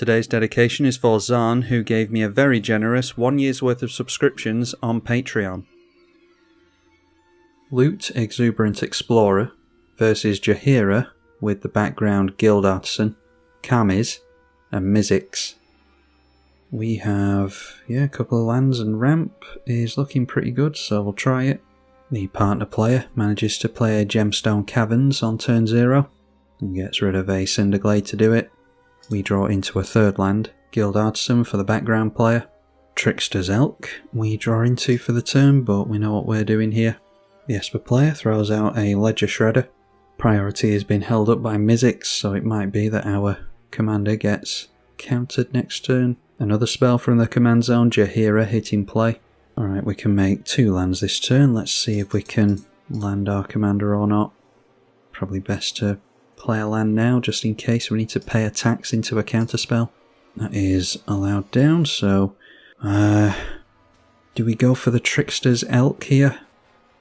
Today's dedication is for Zahn, who gave me a very generous 1 year's worth of subscriptions on Patreon. Loot Exuberant Explorer versus Jaheira with the background Guild Artisan, Kamiz and Mizzix. We have, a couple of lands, and ramp is looking pretty good, so we'll try it. The partner player manages to play a Gemstone Caverns on turn 0 and gets rid of a Cinderglade to do it. We draw into a third land, Guild Artisan for the background player. Trickster's Elk we draw into for the turn, but we know what we're doing here. The Esper player throws out a Ledger Shredder. Priority has been held up by Mizzix, so it might be that our commander gets countered next turn. Another spell from the command zone, Jaheira, hit in play. Alright, we can make 2 lands this turn. Let's see if we can land our commander or not. Probably best to play a land now, just in case we need to pay a tax into a counterspell. That is allowed down, so do we go for the Trickster's Elk here?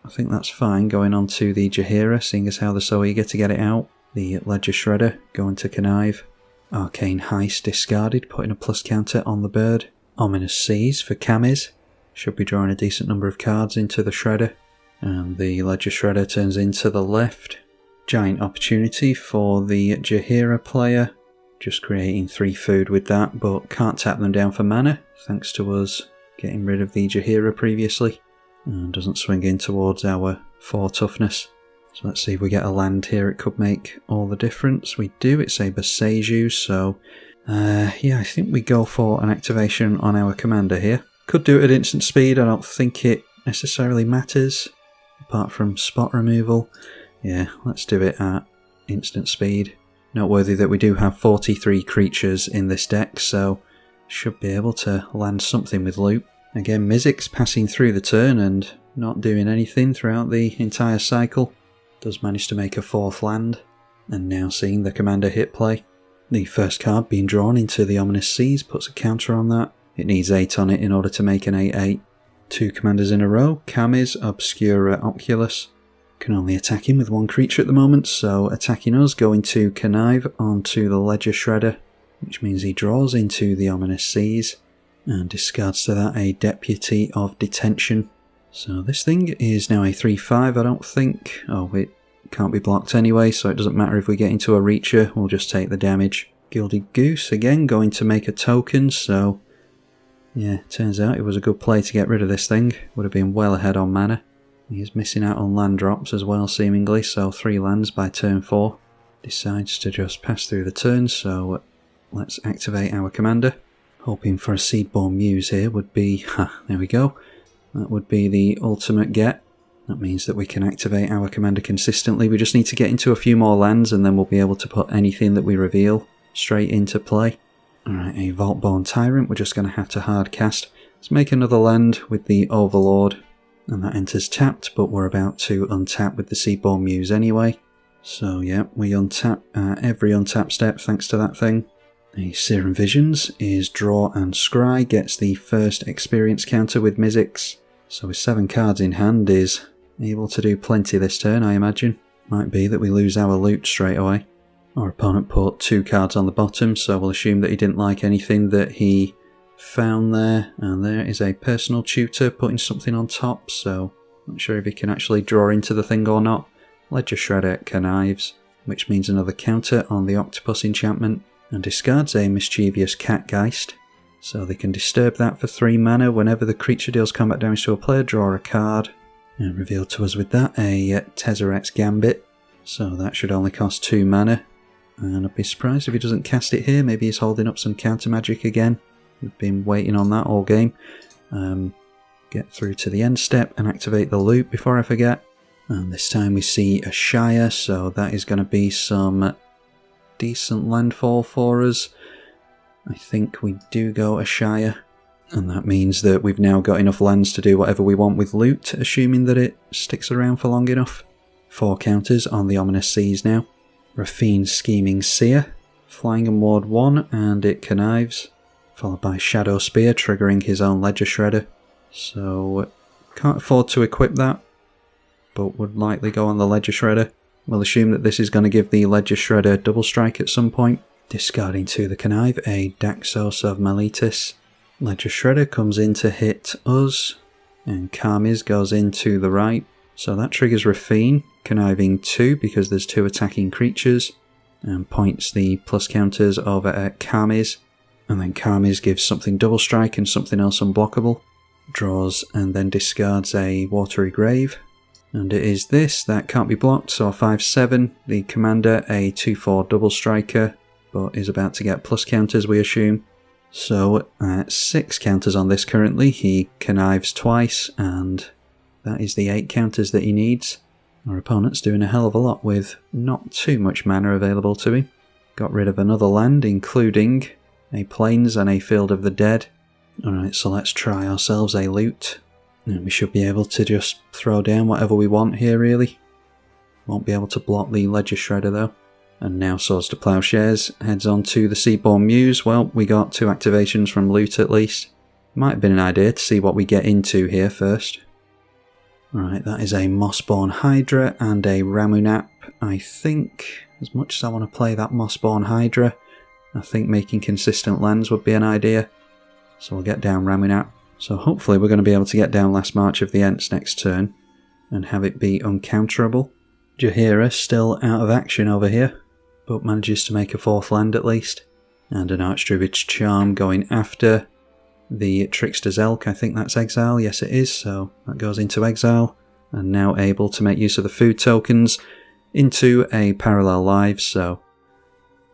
I think that's fine, going on to the Jaheira, seeing as how they're so eager to get it out. The Ledger Shredder going to connive. Arcane Heist discarded, putting a plus counter on the bird. Ominous Seas for Kamiz. Should be drawing a decent number of cards into the Shredder. And the Ledger Shredder turns into the left. Giant opportunity for the Jaheira player. Just creating 3 food with that, but can't tap them down for mana, thanks to us getting rid of the Jaheira previously. And doesn't swing in towards our 4 toughness. So let's see if we get a land here, it could make all the difference. We do, it's a Boseiju, so I think we go for an activation on our commander here. Could do it at instant speed, I don't think it necessarily matters, apart from spot removal. Yeah, let's do it at instant speed. Noteworthy that we do have 43 creatures in this deck, so should be able to land something with loot. Again, Mizzix passing through the turn and not doing anything throughout the entire cycle. Does manage to make a 4th land, and now seeing the commander hit play. The first card being drawn into the Ominous Seas puts a counter on that. It needs 8 on it in order to make an 8/8. 2 commanders in a row, Kamiz, Obscura, Oculus. Can only attack him with 1 creature at the moment, so attacking us, going to connive onto the Ledger Shredder, which means he draws into the Ominous Seas, and discards to that a Deputy of Detention. So this thing is now a 3/5, I don't think. Oh, it can't be blocked anyway, so it doesn't matter if we get into a Reacher, we'll just take the damage. Gilded Goose, again, going to make a token, so yeah, turns out it was a good play to get rid of this thing. Would have been well ahead on mana. He is missing out on land drops as well, seemingly, so 3 lands by turn 4. Decides to just pass through the turn, so let's activate our commander. Hoping for a Seedborn Muse here would be... there we go. That would be the ultimate get. That means that we can activate our commander consistently. We just need to get into a few more lands and then we'll be able to put anything that we reveal straight into play. Alright, a Vaultborn Tyrant we're just going to have to hard cast. Let's make another land with the Overlord. And that enters tapped, but we're about to untap with the Seedborn Muse anyway. So yeah, we untap every untap step thanks to that thing. The Serum Visions is draw and scry, gets the first experience counter with Mizzix. So with 7 cards in hand is able to do plenty this turn, I imagine. Might be that we lose our loot straight away. Our opponent put 2 cards on the bottom, so we'll assume that he didn't like anything that he found there. And there is a Personal Tutor putting something on top, so not sure if he can actually draw into the thing or not. Ledger Shredder connives, which means another counter on the Octopus enchantment. And discards a Mischievous Catgeist, so they can disturb that for 3 mana. Whenever the creature deals combat damage to a player, draw a card. And revealed to us with that a Tezzeret's Gambit, so that should only cost 2 mana. And I'd be surprised if he doesn't cast it here. Maybe he's holding up some counter magic again. We've been waiting on that all game. Get through to the end step and activate the loop before I forget. And this time we see a Shire, so that is going to be some decent landfall for us. I think we do go a Shire, and that means that we've now got enough lands to do whatever we want with loot, assuming that it sticks around for long enough. 4 counters on the Ominous Seas now. Raffine's Scheming Seer, Flying and Ward 1, and it connives, followed by Shadow Spear triggering his own Ledger Shredder. So can't afford to equip that, but would likely go on the Ledger Shredder. We'll assume that this is going to give the Ledger Shredder double strike at some point. Discarding to the Connive a Daxos of Meletis. Ledger Shredder comes in to hit us, and Kamiz goes in to the right. So that triggers Rafine, conniving 2 because there's 2 attacking creatures, and points the plus counters over at Kamiz. And then Kamiz gives something double strike and something else unblockable. Draws and then discards a Watery Grave. And it is this that can't be blocked, so a 5/7. The commander, a 2/4 double striker, but is about to get plus counters, we assume. So, 6 counters on this currently. He connives twice, and that is the 8 counters that he needs. Our opponent's doing a hell of a lot with not too much mana available to him. Got rid of another land, including a Plains and a Field of the Dead. Alright, so let's try ourselves a loot. And we should be able to just throw down whatever we want here, really. Won't be able to block the Ledger Shredder, though. And now Swords to Plowshares heads on to the Seaborn Muse. Well, we got 2 activations from loot at least. Might have been an idea to see what we get into here first. Right, that is a Mossborn Hydra and a Ramunap. I think, as much as I want to play that Mossborn Hydra, I think making consistent lands would be an idea. So we'll get down Ramunap. So hopefully we're going to be able to get down Last March of the Ents next turn and have it be uncounterable. Jaheira still out of action over here, but manages to make a 4th land at least. And an Archdruid's Charm going after the Trickster's Elk. I think that's exile. Yes it is, so that goes into exile. And now able to make use of the food tokens into a Parallel Lives, so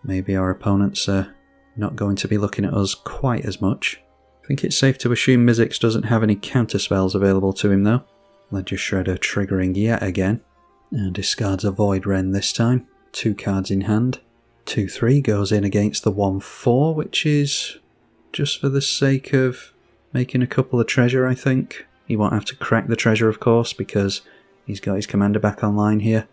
maybe our opponents are not going to be looking at us quite as much. I think it's safe to assume Mizzix doesn't have any counter spells available to him though. Ledger Shredder triggering yet again. And discards a Void Wren this time. 2 cards in hand. 2/3 goes in against the 1/4, which is just for the sake of making a couple of treasure, I think. He won't have to crack the treasure, of course, because he's got his commander back online here.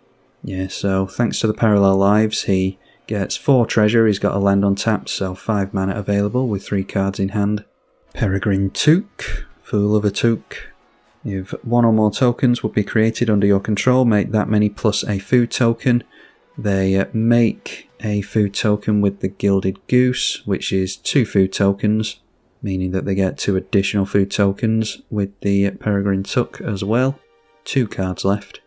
Yeah, so thanks to the Parallel Lives, he gets 4 treasure. He's got a land untapped, so 5 mana available with 3 cards in hand. Peregrine Took, Fool of a Took. If 1 or more tokens would be created under your control, make that many plus a food token. They make a food token with the Gilded Goose, which is 2 food tokens, meaning that they get 2 additional food tokens with the Peregrine Took as well. 2 cards left.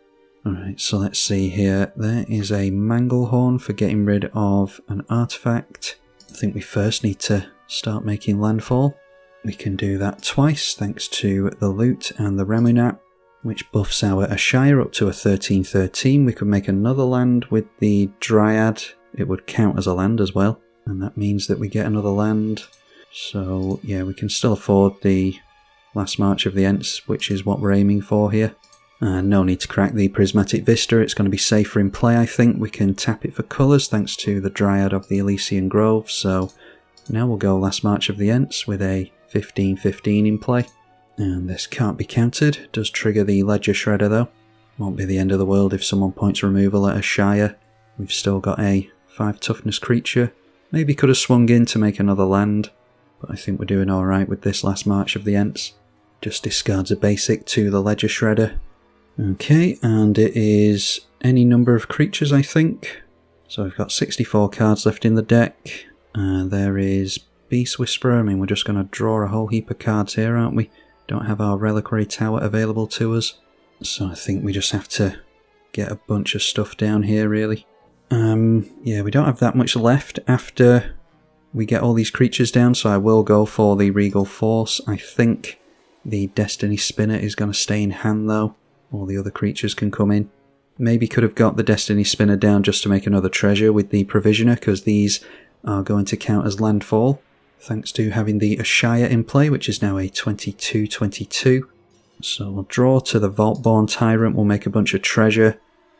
Alright, so let's see here. There is a Manglehorn for getting rid of an artifact. I think we first need to start making landfall. We can do that twice thanks to the loot and the Ramunap, which buffs our Ashire up to a 13/13. We could make another land with the Dryad. It would count as a land as well, and that means that we get another land. So yeah, we can still afford the Last March of the Ents, which is what we're aiming for here. And no need to crack the Prismatic Vista, it's going to be safer in play I think. We can tap it for colours thanks to the Dryad of the Elysian Grove, so now we'll go Last March of the Ents with a 15/15 in play. And this can't be countered, does trigger the Ledger Shredder though. Won't be the end of the world if someone points removal at a Shire. We've still got a 5 toughness creature. Maybe could have swung in to make another land, but I think we're doing alright with this Last March of the Ents. Just discards a basic to the Ledger Shredder. Okay, and it is any number of creatures I think. So we've got 64 cards left in the deck. There is Beast Whisperer. I mean, we're just going to draw a whole heap of cards here, aren't we? Don't have our Reliquary Tower available to us. So I think we just have to get a bunch of stuff down here, really. Yeah, we don't have that much left after we get all these creatures down, so I will go for the Regal Force. I think the Destiny Spinner is going to stay in hand, though. All the other creatures can come in. Maybe could have got the Destiny Spinner down just to make another treasure with the Provisioner, because these are going to count as landfall, thanks to having the Ashire in play, which is now a 22/22. So we'll draw to the Vaultborn Tyrant, we'll make a bunch of treasure.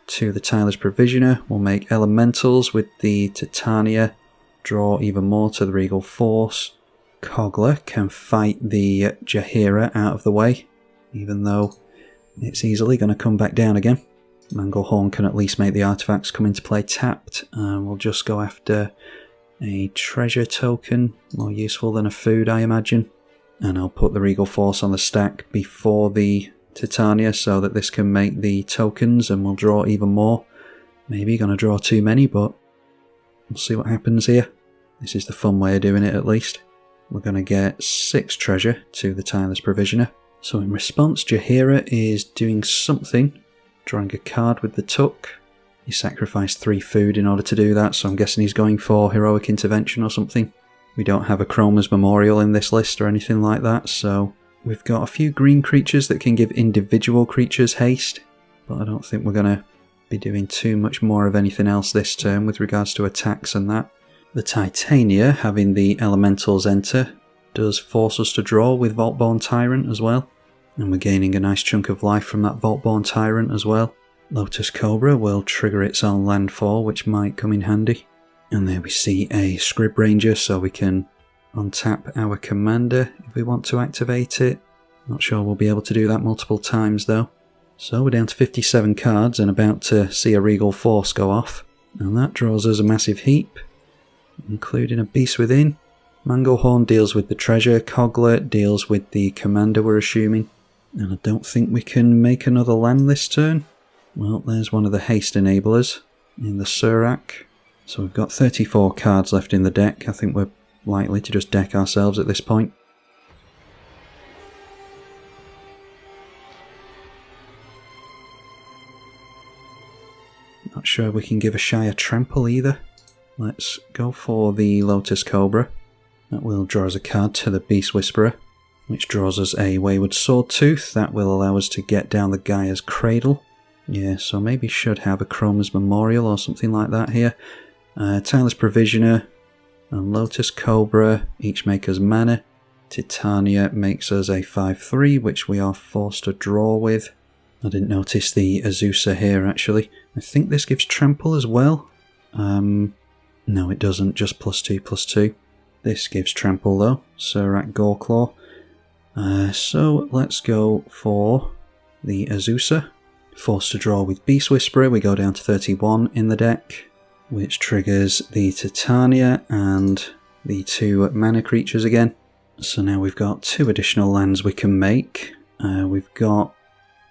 To the Tyler's Provisioner, we'll make Elementals with the Titania, draw even more to the Regal Force. Kogler can fight the Jaheira out of the way, even though it's easily going to come back down again. Manglehorn can at least make the artifacts come into play tapped, and we'll just go after a treasure token, more useful than a food I imagine. And I'll put the Regal Force on the stack before the Titania so that this can make the tokens and we'll draw even more. Maybe going to draw too many, but we'll see what happens here. This is the fun way of doing it, at least. We're going to get 6 treasure to the Tireless Provisioner. So in response, Jaheira is doing something, drawing a card with the Tuck. He sacrificed 3 food in order to do that, so I'm guessing he's going for Heroic Intervention or something. We don't have a Chroma's Memorial in this list or anything like that, so we've got a few green creatures that can give individual creatures haste, but I don't think we're going to be doing too much more of anything else this turn with regards to attacks and that. The Titania, having the Elementals enter, does force us to draw with Vaultborn Tyrant as well, and we're gaining a nice chunk of life from that Vaultborn Tyrant as well. Lotus Cobra will trigger its own landfall, which might come in handy. And there we see a Scrib Ranger, so we can untap our commander if we want to activate it. Not sure we'll be able to do that multiple times though. So we're down to 57 cards and about to see a Regal Force go off. And that draws us a massive heap, including a Beast Within. Manglehorn deals with the treasure, Coglet deals with the commander, we're assuming. And I don't think we can make another land this turn. Well, there's one of the haste enablers in the Surak. So we've got 34 cards left in the deck. I think we're likely to just deck ourselves at this point. Not sure we can give a Shire Trample either. Let's go for the Lotus Cobra. That will draw us a card to the Beast Whisperer, which draws us a Wayward Swordtooth. That will allow us to get down the Gaia's Cradle. Yeah, so maybe should have a Chroma's Memorial or something like that here. Tireless Provisioner and Lotus Cobra each make us mana. Titania makes us a 5/3, which we are forced to draw with. I didn't notice the Azusa here actually. I think this gives Trample as well. No, it doesn't, just +2/+2. This gives Trample though, Surak Goreclaw. So let's go for the Azusa. Forced to draw with Beast Whisperer, we go down to 31 in the deck, which triggers the Titania and the 2 mana creatures again. So now we've got 2 additional lands we can make. We've got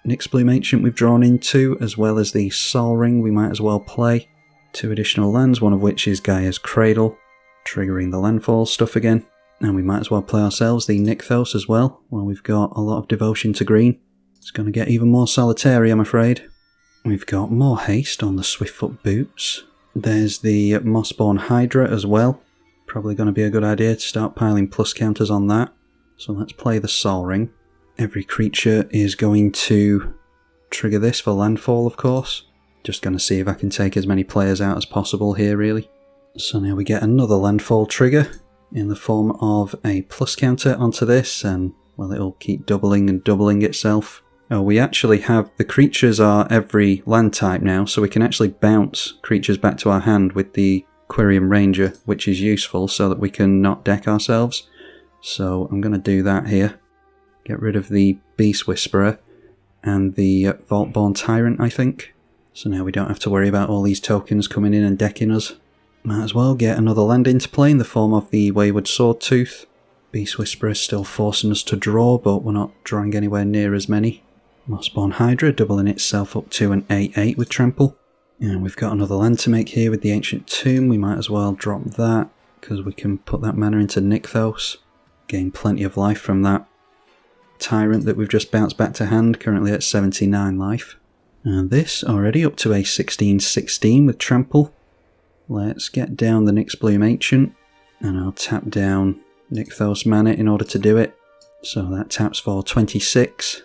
Nyxbloom Ancient we've drawn into, as well as the Sol Ring we might as well play. 2 additional lands, one of which is Gaia's Cradle, triggering the landfall stuff again. And we might as well play ourselves the Nykthos as well, while we've got a lot of devotion to green. It's going to get even more solitary, I'm afraid. We've got more haste on the Swiftfoot Boots. There's the Mossborn Hydra as well. Probably going to be a good idea to start piling plus counters on that. So let's play the Sol Ring. Every creature is going to trigger this for landfall, of course. Just going to see if I can take as many players out as possible here, really. So now we get another landfall trigger in the form of a plus counter onto this, and well, it'll keep doubling and doubling itself. Oh, we actually have, the creatures are every land type now, so we can actually bounce creatures back to our hand with the Quirion Ranger, which is useful so that we can not deck ourselves. So I'm going to do that here. Get rid of the Beast Whisperer and the Vaultborn Tyrant, I think. So now we don't have to worry about all these tokens coming in and decking us. Might as well get another land into play in the form of the Wayward Swordtooth. Beast Whisperer is still forcing us to draw, but we're not drawing anywhere near as many. Mossborn Hydra doubling itself up to an 8/8 with Trample. And we've got another land to make here with the Ancient Tomb. We might as well drop that, because we can put that mana into Nykthos. Gain plenty of life from that Tyrant that we've just bounced back to hand, currently at 79 life. And this already up to a 16/16 with Trample. Let's get down the Nyxbloom Ancient, and I'll tap down Nykthos mana in order to do it. So that taps for 26.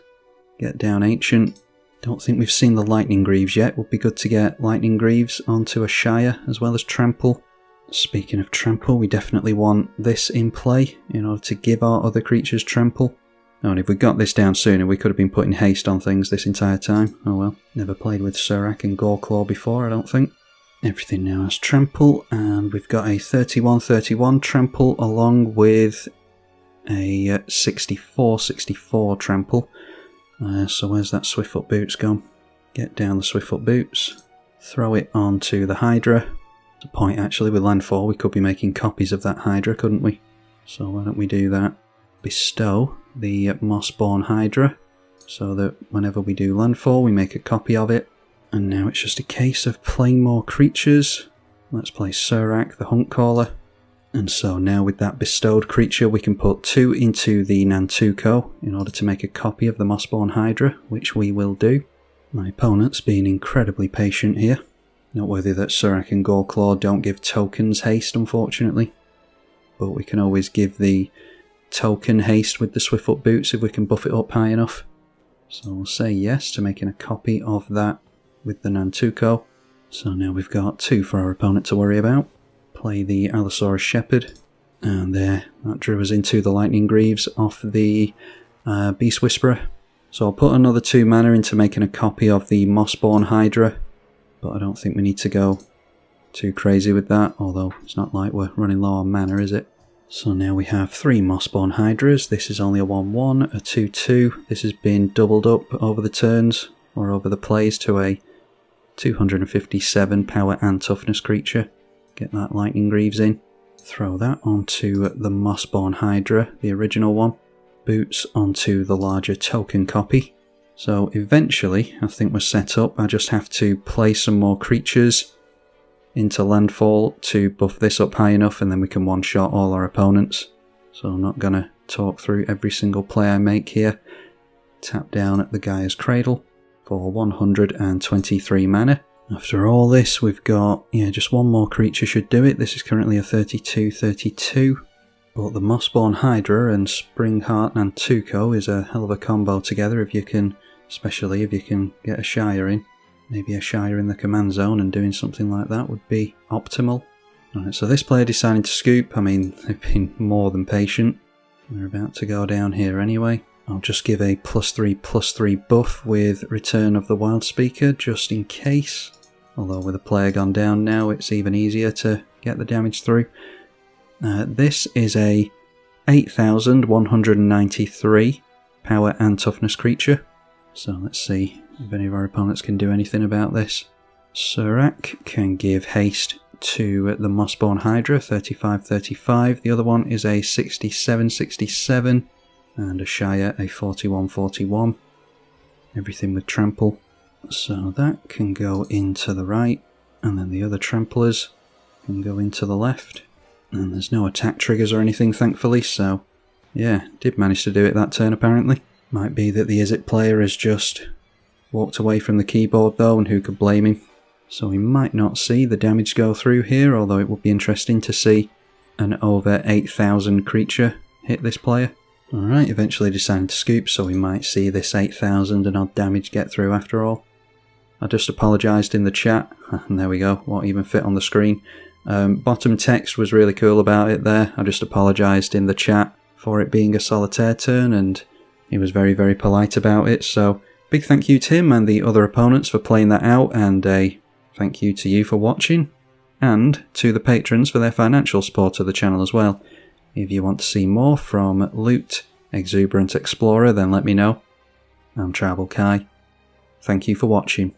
Get down Ancient. Don't think we've seen the Lightning Greaves yet. Would be good to get Lightning Greaves onto a Shire as well as Trample. Speaking of Trample, we definitely want this in play in order to give our other creatures Trample. Oh, and if we got this down sooner, we could have been putting haste on things this entire time. Oh well. Never played with Surak and Goreclaw before, I don't think. Everything now has Trample, and we've got a 31/31 Trample along with a 64/64 Trample. So where's that Swiftfoot Boots gone? Get down the Swiftfoot Boots. Throw it onto the Hydra. There's a point actually with landfall, we could be making copies of that Hydra, couldn't we? So why don't we do that? Bestow the Mossborn Hydra, so that whenever we do landfall we make a copy of it. And now it's just a case of playing more creatures. Let's play Surak, the Huntcaller. And so now with that bestowed creature, we can put 2 into the Nantuko in order to make a copy of the Mossborn Hydra, which we will do. My opponent's being incredibly patient here. Noteworthy that Surak and Goreclaw don't give tokens haste, unfortunately. But we can always give the token haste with the Swiftfoot Boots if we can buff it up high enough. So we'll say yes to making a copy of that with the Nantuko. So now we've got 2 for our opponent to worry about. Play the Allosaurus Shepherd, and there, that drew us into the Lightning Greaves off the Beast Whisperer. So I'll put another 2 mana into making a copy of the Mossborn Hydra, but I don't think we need to go too crazy with that, although it's not like we're running low on mana, is it? So now we have 3 Mossborn Hydras. This is only a 1/1, a 2/2. This has been doubled up over the turns, or over the plays, to a 257 power and toughness creature. Get that Lightning Greaves in. Throw that onto the Mossborn Hydra, the original one. Boots onto the larger token copy. So eventually, I think we're set up. I just have to play some more creatures into landfall to buff this up high enough, and then we can one-shot all our opponents. So I'm not going to talk through every single play I make here. Tap down at the Gaia's Cradle for 123 mana. After all this, we've got, just 1 more creature should do it. This is currently a 32/32. But the Mossborn Hydra and Springheart Nantuko is a hell of a combo together if you can, especially if you can get a Shire in. Maybe a Shire in the command zone, and doing something like that would be optimal. Alright, so this player decided to scoop. I mean, they've been more than patient. They're about to go down here anyway. I'll just give a +3/+3 buff with Return of the Wild Speaker, just in case. Although with a player gone down now, it's even easier to get the damage through. This is a 8,193 power and toughness creature. So let's see if any of our opponents can do anything about this. Surak can give haste to the Mossborn Hydra, 35/35. The other one is a 67/67. And a Shire, a 41/41. Everything with trample. So that can go into the right, and then the other tramplers can go into the left. And there's no attack triggers or anything, thankfully, so yeah, did manage to do it that turn apparently. Might be that the Izzet player has just walked away from the keyboard though, and who could blame him. So we might not see the damage go through here, although it would be interesting to see an over 8,000 creature hit this player. Alright, eventually decided to scoop, so we might see this 8,000 and odd damage get through after all. I just apologised in the chat, and there we go, won't even fit on the screen. Bottom text was really cool about it there. I just apologised in the chat for it being a solitaire turn, and he was very, very polite about it, so big thank you to him and the other opponents for playing that out, and a thank you to you for watching, and to the patrons for their financial support of the channel as well. If you want to see more from Loot, Exuberant Explorer, then let me know. I'm tribalkai. Thank you for watching.